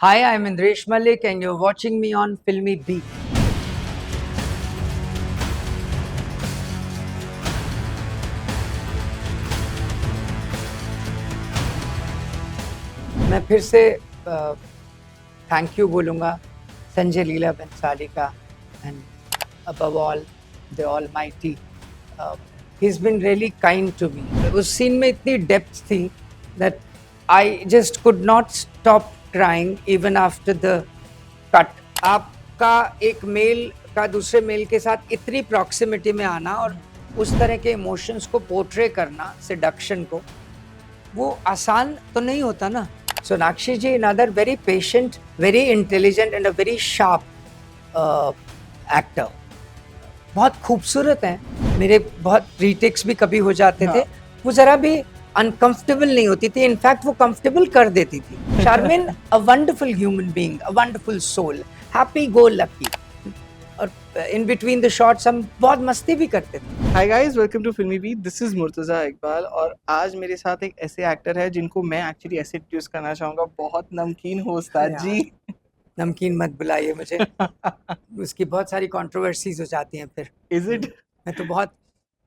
Hi, I'm Indresh Malik and you're watching me on Filmy Beat. मैं फिर से thank you बोलूँगा संजय लीला बंसाली का and above all the almighty. He's been really kind to me. उस scene में इतनी depth थी that I just could not stop crying even after the cut. आपका एक मेल का दूसरे मेल के साथ इतनी प्रॉक्सिमिटी में आना और उस तरह के इमोशंस को पोर्ट्रे करना, सेडक्शन को, वो आसान तो नहीं होता ना. Sonakshi ji another very patient, very intelligent and a very sharp actor. बहुत खूबसूरत हैं. मेरे बहुत रीटेक्स भी कभी हो जाते थे. वो जरा भी अनकंफर्टेबल नहीं होती थी. इनफैक्ट वो कंफर्टेबल कर देती थी. Sharmin a wonderful human being, a wonderful soul, happy go lucky. और इन बिटवीन द शॉट्स हम बहुत मस्ती भी करते थे. Hi guys, welcome to Filmi beat. This is Murtaza Iqbal और आज मेरे साथ एक ऐसे एक्टर है जिनको मैं एक्चुअली ऐसे इंट्रोड्यूस करना चाहूंगा. बहुत नमकीन हो उस्ताद जी. नमकीन मत बुलाइए मुझे. उसकी बहुत सारी कंट्रोवर्सीज हो जाती हैं फिर. Is it? मैं तो बहुत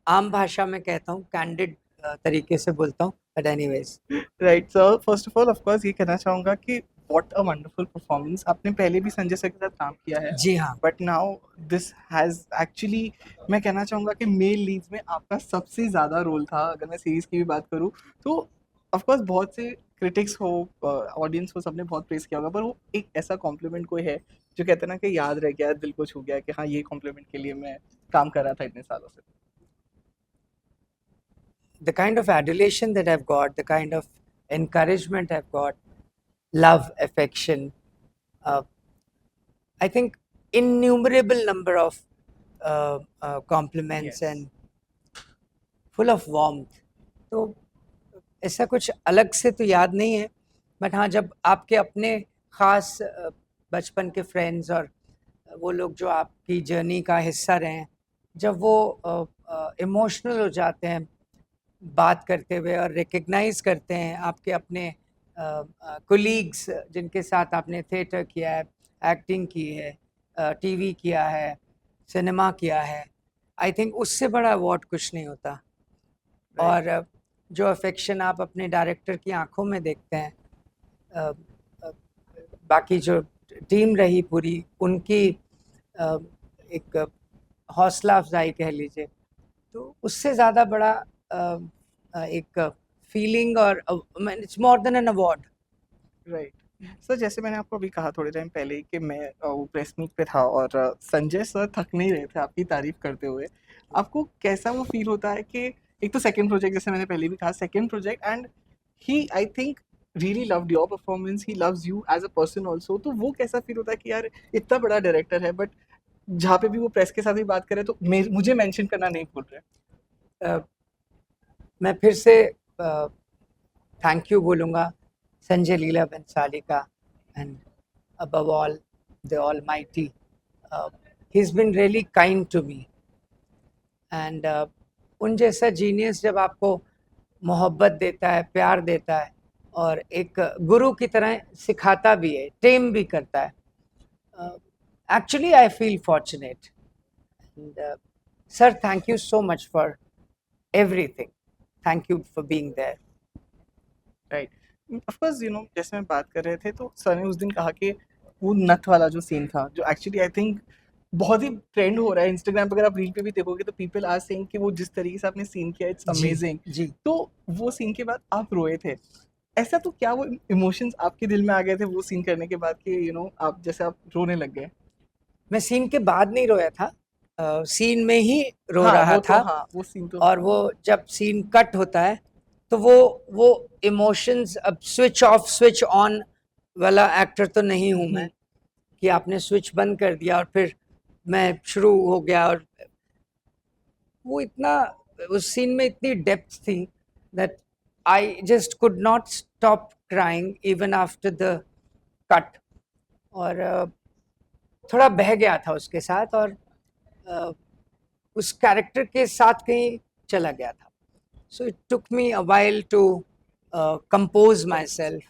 आम भाषा में कहता हूँ, कैंडिड तरीके से बोलता हूँ. But anyways, right sir, first of all of course ये कहना चाहूंगा कि व्हाट अ वंडरफुल परफॉर्मेंस. आपने पहले भी संजय सर के साथ काम किया है, जी हाँ. But now this has actually, मैं कहना चाहूंगा कि मेल लीड्स में आपका सबसे ज्यादा रोल था. अगर मैं सीरीज की भी बात करूँ तो ऑफ कोर्स बहुत से क्रिटिक्स हो, ऑडियंस हो, सबने बहुत प्रेस किया होगा, पर वो एक ऐसा कॉम्प्लीमेंट कोई है जो कहते हैं ना कि याद रह गया, दिल को छू गया कि हाँ, ये कॉम्प्लीमेंट के लिए मैं काम कर रहा था इतने सालों से. The kind of adulation that I've got, the kind of encouragement I've got, love, affection, uh, I think innumerable number of compliments Yes. and full of warmth. तो ऐसा कुछ अलग से तो याद नहीं है. बट हाँ, जब आपके अपने ख़ास बचपन के फ्रेंड्स और वो लोग जो आपकी जर्नी का हिस्सा रहे हैं, जब वो इमोशनल हो जाते हैं बात करते हुए और रिकग्नाइज करते हैं आपके अपने कोलीग्स जिनके साथ आपने थिएटर किया है, एक्टिंग की है, टीवी किया है, सिनेमा किया है, आई थिंक उससे बड़ा अवार्ड कुछ नहीं होता. और जो अफेक्शन आप अपने डायरेक्टर की आंखों में देखते हैं, अ, अ, बाकी जो टीम रही पूरी, उनकी एक हौसला अफजाई कह लीजिए, तो उससे ज़्यादा बड़ा एक फीलिंग. और it's more than an award. Right sir, जैसे मैंने आपको अभी कहा थोड़े टाइम पहले ही कि मैं वो प्रेस मीट पे था और संजय सर थक नहीं रहे थे आपकी तारीफ करते हुए. आपको कैसा वो फील होता है कि एक तो सेकंड प्रोजेक्ट, जैसे मैंने पहले भी कहा, second project, and he I think really loved your performance, he loves you as a person also. तो वो कैसा फील होता है कि यार इतना बड़ा डायरेक्टर है, बट जहाँ पे भी वो प्रेस के साथ भी बात करे तो मुझे मेंशन करना नहीं भूल रहे. मैं फिर से थैंक यू बोलूँगा संजय लीला बंसाली का and above all the almighty. He's been really kind to me. And उन जैसा जीनियस जब आपको मोहब्बत देता है, प्यार देता है और एक गुरु की तरह सिखाता भी है, टेम भी करता है, actually I feel fortunate. And sir, thank you so much for everything. Thank you for being there. Right. Of course जैसे मैं बात कर रहे थे तो सर ने उस दिन कहा कि वो नथ वाला जो सीन था, जो एक्चुअली आई थिंक बहुत ही ट्रेंड हो रहा है इंस्टाग्राम पे, अगर आप रील पे भी देखोगे तो पीपल आर सेइंग कि वो जिस तरीके से आपने सीन किया, इट्स जी अमेजिंग. जी. तो वो सीन के बाद आप रोए थे. ऐसा तो क्या वो इमोशंस आपके दिल में आ गए थे वो सीन करने के बाद कि आप जैसे आप रोने लग गए? मैं सीन के बाद नहीं रोया था, सीन में ही रो हाँ, रहा वो तो था. हाँ, वो सीन तो और वो जब सीन कट होता है तो वो इमोशंस, अब स्विच ऑफ स्विच ऑन वाला एक्टर तो नहीं हूँ मैं कि आपने स्विच बंद कर दिया और फिर मैं शुरू हो गया. और वो इतना, उस सीन में इतनी डेप्थ थी that I just could not stop crying even after the cut. और थोड़ा बह गया था उसके साथ और uh, उस कैरेक्टर के साथ कहीं चला गया था. So it took me a while to compose myself.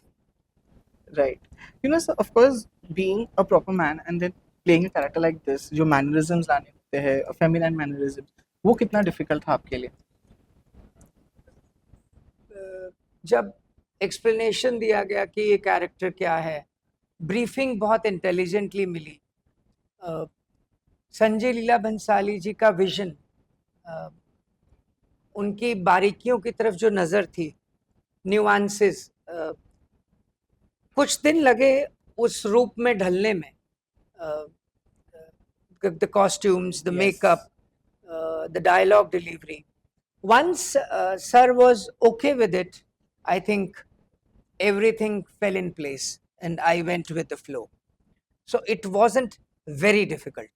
Right. You know, so of course, being a proper man and then playing a character like this, जो mannerisms लाने होते हैं, feminine mannerisms, वो कितना difficult था आपके लिए? जब एक्सप्लेनेशन दिया गया कि ये कैरेक्टर क्या है, ब्रीफिंग बहुत इंटेलिजेंटली मिली। संजय लीला भंसाली जी का विजन, उनकी बारीकियों की तरफ जो नज़र थी, न्यूआंसेस, कुछ दिन लगे उस रूप में ढलने में। The costumes, the makeup, the dialogue delivery. Once sir was okay with it, I think everything fell in place and I went with the flow. So it wasn't very difficult.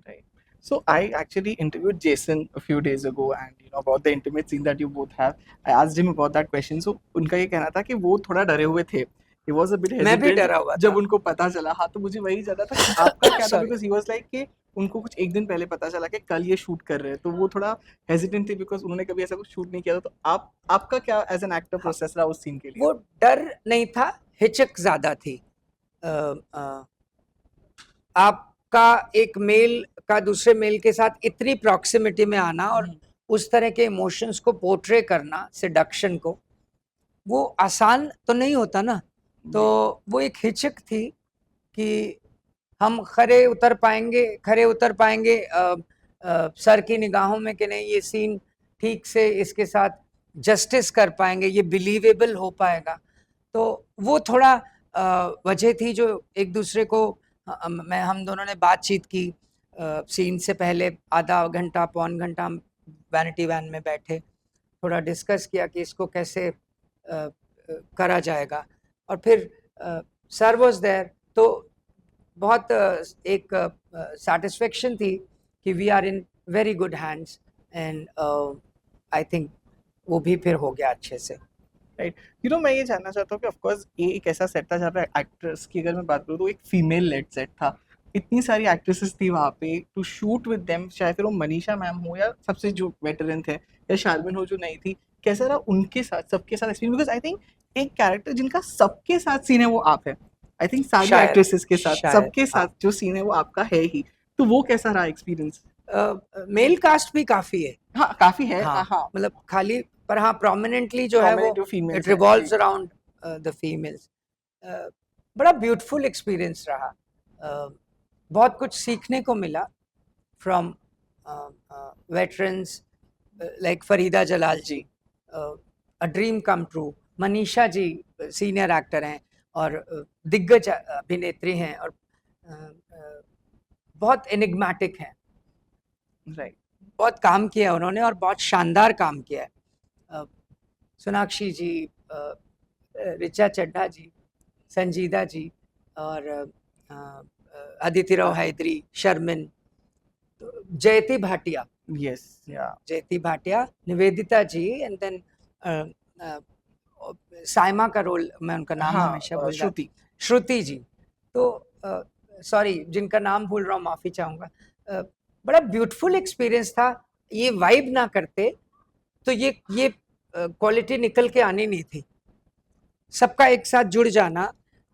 Right. So I actually interviewed Jason a few days ago, and you know about the intimate scene that you both have. I asked him about that question. So उनका ये कहना था कि वो थोड़ा डरे हुए थे. He was a bit मैं भी hesitant डरा हुआ जब था। उनको पता चला. हाँ, तो मुझे वही जानना था कि आपका क्या था, Sorry. because he was like कि उनको कुछ एक दिन पहले पता चला कि कल ये शूट कर रहे हैं, तो वो थोड़ा हेजिटेंट थे बिकॉज उन्होंने कभी ऐसा कुछ शूट नहीं किया था. तो आपका क्या एज एन एक्टर प्रोसेस रहा उस सीन के लिए? वो डर नहीं था, हिचक ज्यादा थी। आपका एक मेल का दूसरे मेल के साथ इतनी प्रॉक्सिमिटी में आना और उस तरह के इमोशंस को पोर्ट्रे करना, सेडक्शन को, वो आसान तो नहीं होता ना। तो वो एक हिचक थी कि हम खरे उतर पाएंगे सर की निगाहों में कि नहीं, ये सीन ठीक से इसके साथ जस्टिस कर पाएंगे, ये बिलीवेबल हो पाएगा। तो वो थोड़ा वजह थी जो एक दूसरे को हम दोनों ने बातचीत की। सीन से पहले आधा घंटा पौन घंटा हम वैनिटी वैन में बैठे, थोड़ा डिस्कस किया कि इसको कैसे करा जाएगा। और फिर सर वाज देयर, तो बहुत एक सेटिस्फेक्शन थी कि we are in very good hands and I think वो भी फिर हो गया अच्छे से। राइट. यू नो, मैं ये जानना चाहता हूँ कि ऑफ कोर्स ये एक ऐसा सेट था जहाँ पे एक्ट्रेस की अगर मैं बात करूँ तो एक फीमेल लेड सेट था. इतनी सारी एक्ट्रेसेस थी वहाँ पे टू शूट विद देम, चाहे फिर वो मनीषा मैम हो या सबसे जो वेटरन थे या शारमिन हो जो नहीं थी. कैसा रहा उनके साथ, सबके साथ एक्सपीरियंस? बिकॉज आई थिंक एक कैरेक्टर जिनका सबके साथ सीन है वो आप है. आई थिंक सारी शायद एक्ट्रेसेस के साथ शायद सबके हाँ। साथ जो सीन है वो आपका है ही. तो वो कैसा रहा एक्सपीरियंस? मेल कास्ट भी काफी है। हाँ, काफी है. हाँ, हाँ, मतलब खाली पर हाँ, प्रोमिनेंटली जो है वो prominent जो females इट हैं, रिवॉल्व्स जी. Around the females. बड़ा ब्यूटीफुल एक्सपीरियंस रहा। बहुत कुछ सीखने को मिला from veterans like Farida Jalal ji, a dream come true. Manisha ji senior actor हैं और दिग्गज अभिनेत्री हैं और बहुत एनिग्मेटिक हैं। राइट. बहुत काम किया उन्होंने और बहुत शानदार काम किया है। सोनाक्षी जी, ऋचा चड्ढा जी, संजीदा जी और अदिति राव हैदरी, शर्मिन, तो जयति भाटिया, Yes, yeah. जयति भाटिया, निवेदिता जी एंड देन साइमा का रोल, मैं उनका नाम हाँ, हमेशा भूल जाता हूँ, श्रुति. श्रुति जी। तो सॉरी जिनका नाम भूल रहा हूँ, माफ़ी चाहूँगा। बड़ा ब्यूटीफुल एक्सपीरियंस था। ये वाइब ना करते तो ये क्वालिटी निकल के आनी नहीं थी। सबका एक साथ जुड़ जाना,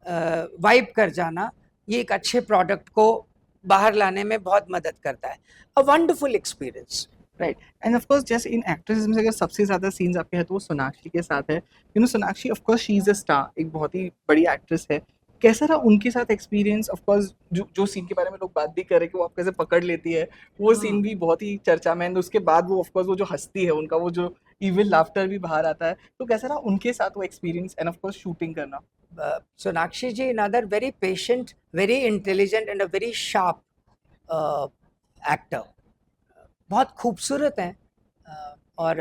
वाइब कर जाना, ये एक अच्छे प्रोडक्ट को बाहर लाने में बहुत मदद करता है। A wonderful experience. Right. End of course जैसे इन एक्ट्रेसेस में से अगर सबसे ज़्यादा सीन्स आपके हैं तो वो सोनाक्षी के साथ है. You know, Sonakshi of course she is a star, एक बहुत ही बड़ी एक्ट्रेस है. कैसा रहा उनके साथ एक्सपीरियंस? ऑफ कोर्स जो सीन के बारे में लोग बात भी कर रहे हैं कि वो आपको कैसे पकड़ लेती है, वो सीन भी बहुत ही चर्चा में. एंड उसके बाद वो ऑफ कोर्स वो जो हंसती है, उनका वो जो इविल लाफ्टर भी बाहर आता है. तो कैसा रहा उनके साथ वो experience end of course shooting करना? Sonakshi ji, another very patient, very intelligent and a very sharp actor. बहुत खूबसूरत हैं और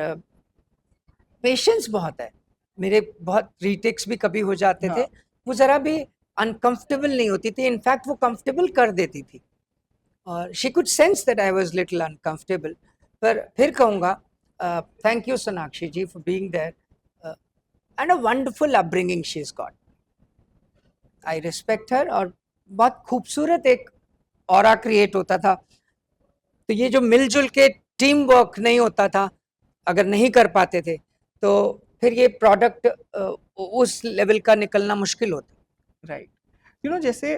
पेशेंस बहुत है। मेरे बहुत रीटेक्स भी कभी हो जाते थे, हाँ. वो ज़रा भी अनकंफर्टेबल नहीं होती थी, इनफैक्ट वो कंफर्टेबल कर देती थी और she could sense that I was little uncomfortable. पर फिर कहूँगा thank you Sonakshi ji for being there and a wonderful upbringing she is got. I respect her और बहुत खूबसूरत एक ऑरा क्रिएट होता था। तो ये जो मिलजुल के टीम वर्क नहीं होता था, अगर नहीं कर पाते थे तो फिर ये प्रोडक्ट उस लेवल का निकलना मुश्किल होता। राइट। यू नो जैसे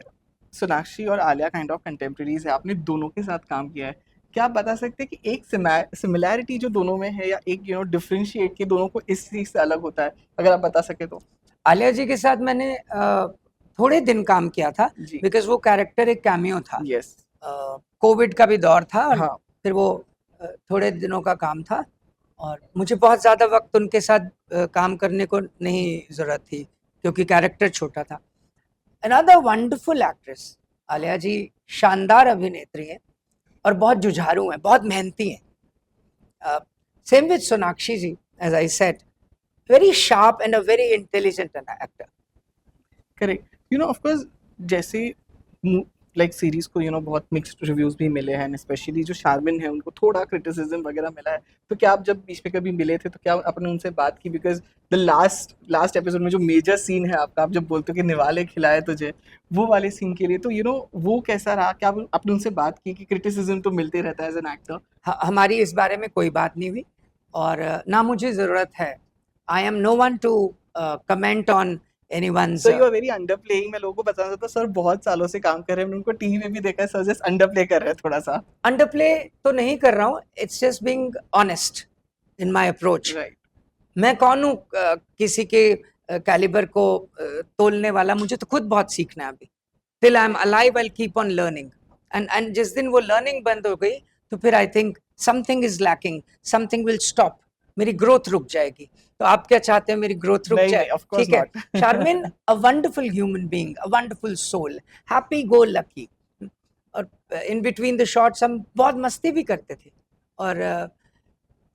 सोनाक्षी और आलिया काइंड ऑफ कंटेम्प्रेरीज है, आपने दोनों के साथ काम किया है, क्या आप बता सकते हैं कि एक सिमिलैरिटी जो दोनों में है या एक डिफरेंशिएट के दोनों को इस चीज से अलग होता है, अगर आप बता सके तो? आलिया जी के साथ मैंने थोड़े दिन काम किया था जी। बिकॉज वो कैरेक्टर एक कैमियो था। यस। कोविड का भी दौर था और हाँ। फिर वो थोड़े दिनों का काम था और मुझे बहुत ज़्यादा वक्त उनके साथ काम करने को नहीं ज़रूरत थी क्योंकि कैरेक्टर छोटा था। अनदर वंडरफुल एक्ट्रेस आलिया जी, शानदार अभिनेत्री हैं और बहुत जुझारू हैं, बहुत मेहनती हैं। Same with Sonakshi ji, as I said, very sharp and a very intelligent an actor. Correct. You know of course जैसे लाइक सीरीज को बहुत मिक्स्ड रिव्यूज भी मिले हैं, स्पेशली जो शारमिन है उनको थोड़ा क्रिटिसिज्म वगैरह मिला है, तो क्या आप जब बीच में कभी मिले थे तो क्या आपने उनसे बात की? Because the last last episode में जो मेजर सीन है आपका, आप जब बोलते हो कि निवाले खिलाए तुझे, वो वाले सीन के लिए, तो वो कैसा रहा? क्या आपने उनसे बात की कि क्रिटिसिज्म तो मिलते रहता है एज एन एक्टर? हमारी इस बारे में कोई बात नहीं हुई और ना मुझे ज़रूरत है। I am no one to comment on anyone's so you are very underplaying. मैं लोगों को बताना चाहता हूँ, सर बहुत सालों से काम कर रहे हैं, मैंने उनको टीवी में भी देखा है, सर जस्ट अंडर प्ले कर रहे हैं थोड़ा सा। अंडरप्ले तो नहीं कर रहा हूँ, it's just being honest in my approach. Right. मैं कौन हूँ किसी के कैलिबर को तोलने वाला? मुझे तो खुद बहुत सीखना है अभी। Till I am alive I keep on learning and जिस दिन वो लर्निंग बंद हो गई तो फिर I think something is lacking, something will stop, मेरी ग्रोथ रुक जाएगी। तो आप क्या चाहते हैं, मेरी ग्रोथ रुक नहीं जाए? नहीं, ऑफ कोर्स ठीक है। Not. Sharmin a wonderful human being, a wonderful soul, happy go lucky. और इन बिटवीन द शॉट्स हम बहुत मस्ती भी करते थे और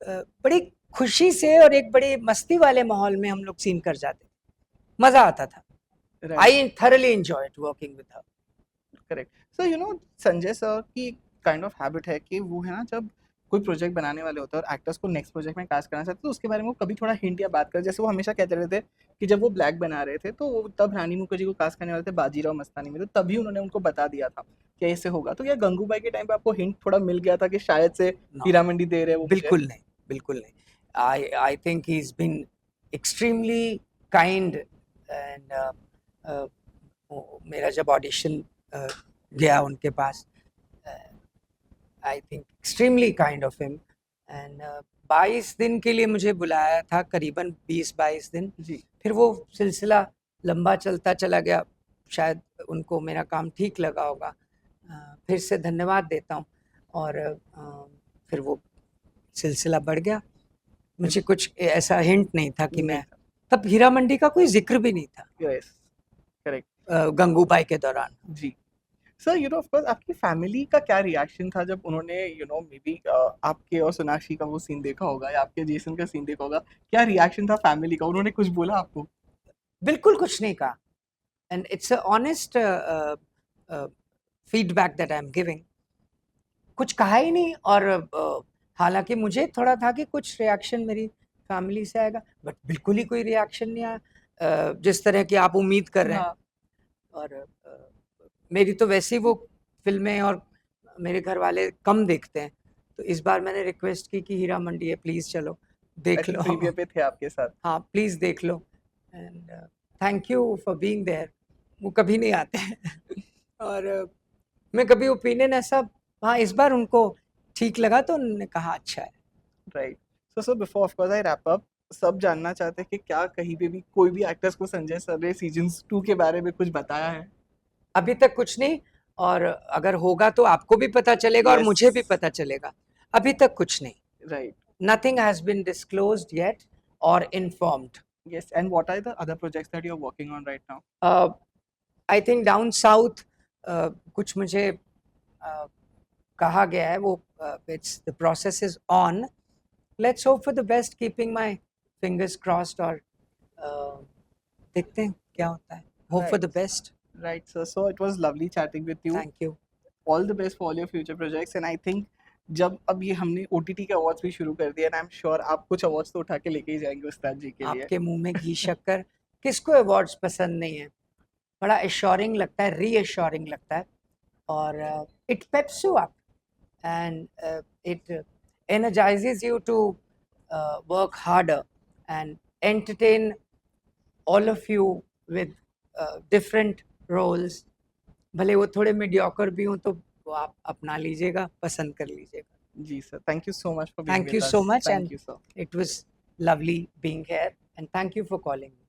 बड़ी खुशी से और एक बड़ी मस्ती वाले माहौल में हम लोग सीन कर जाते थे, मजा आता था। Right. I thoroughly enjoyed working with her. Correct. So Sanjay sir की काइंड ऑफ हैबिट है कि वो है ना, जब कोई प्रोजेक्ट बनाने वाले होते हैं और एक्टर्स को नेक्स्ट प्रोजेक्ट में कास्ट करना चाहते हैं, तो उसके बारे में वो कभी थोड़ा हिंट या बात कर, जैसे वो हमेशा कहते रहते कि जब वो ब्लैक बना रहे थे तो वो तब रानी मुखर्जी को कास्ट करने वाले थे बाजीराव मस्तानी में, तो तभी उन्होंने उनको बता दिया था कि ऐसे होगा। तो क्या गंगूबाई के टाइम पे आपको हिंट थोड़ा मिल गया था कि शायद से No, हीरा मंडी दे रहे हैं वो मुझे? बिल्कुल नहीं, बिल्कुल नहीं। I think he is been extremely kind and मेरा जब ऑडिशन गया उनके पास, I think extremely kind of him and 22 दिन के लिए मुझे बुलाया था, करीबन 20-22 दिन। जी। फिर वो सिलसिला लंबा चलता चला गया, शायद उनको मेरा काम ठीक लगा होगा। फिर से धन्यवाद देता हूँ और फिर वो सिलसिला बढ़ गया। मुझे कुछ ऐसा हिंट नहीं था कि नहीं मैं, था। तब हीरा मंडी का कोई जिक्र भी नहीं था यस। करेक्ट। गंगूबाई के दौरान। जी। सर ऑफ कोर्स आपकी फैमिली का क्या रिएक्शन था जब उन्होंने मे बी आपके और सोनाक्षी का वो सीन देखा होगा या आपके जेसन का सीन देखा होगा, क्या रिएक्शन था फैमिली का? उन्होंने कुछ बोला आपको? बिल्कुल कुछ नहीं कहा and it's a honest feedback that I am giving. कुछ कहा ही नहीं और हालांकि मुझे थोड़ा था कि कुछ रिएक्शन मेरी फैमिली से आएगा, बट बिल्कुल ही कोई रिएक्शन नहीं आया जिस तरह की आप उम्मीद कर रहे हैं। हाँ। और मेरी तो वैसे ही वो फिल्में और मेरे घर वाले कम देखते हैं, तो इस बार मैंने रिक्वेस्ट की कि हीरा मंडी है, प्लीज चलो देख लो। प्रीमियर पे थे आपके साथ? हाँ प्लीज देख लो and thank you for being there. वो कभी नहीं आते हैं और मैं कभी ओपिनियन ऐसा, हाँ इस बार उनको ठीक लगा तो उन्होंने कहा अच्छा है। Right. So before of course I wrap up, सब जानना चाहते हैं कि क्या कहीं पे भी कोई भी एक्टर्स को संजय सर ने सीजन 2 के बारे में कुछ बताया है? अभी तक कुछ नहीं, और अगर होगा तो आपको भी पता चलेगा और Yes. मुझे भी पता चलेगा। अभी तक कुछ नहीं, Right. nothing has been disclosed yet or informed. Yes. And what are the other projects that you're working on right now? I think down south कुछ मुझे कहा गया है, वो it's the process is on. Let's hope for the best, keeping my fingers crossed और देखते हैं क्या होता है. Hope for Right. the best. Right, sir. So it was lovely chatting with you. Thank you. All the best for all your future projects. And I think जब अब ये हमने OTT के अवार्ड्स भी शुरू कर दिया, and I'm sure आप कुछ अवार्ड्स तो उठा के लेके ही जाएंगे उस्ताद जी के लिए। आपके मुंह में घी शक्कर, किसको अवार्ड्स पसंद नहीं है? बड़ा एश्योरिंग लगता है, रीएश्योरिंग लगता है और it Pep's you up and it energizes you to work harder and entertain all of you with different roles, भले वो थोड़े मीडियोकर भी हों तो वो आप अपना लीजिएगा, पसंद कर लीजिएगा। जी sir, thank you so much for being Thank you with so अस। much, thank and you sir. it was lovely being here, and thank you for calling me.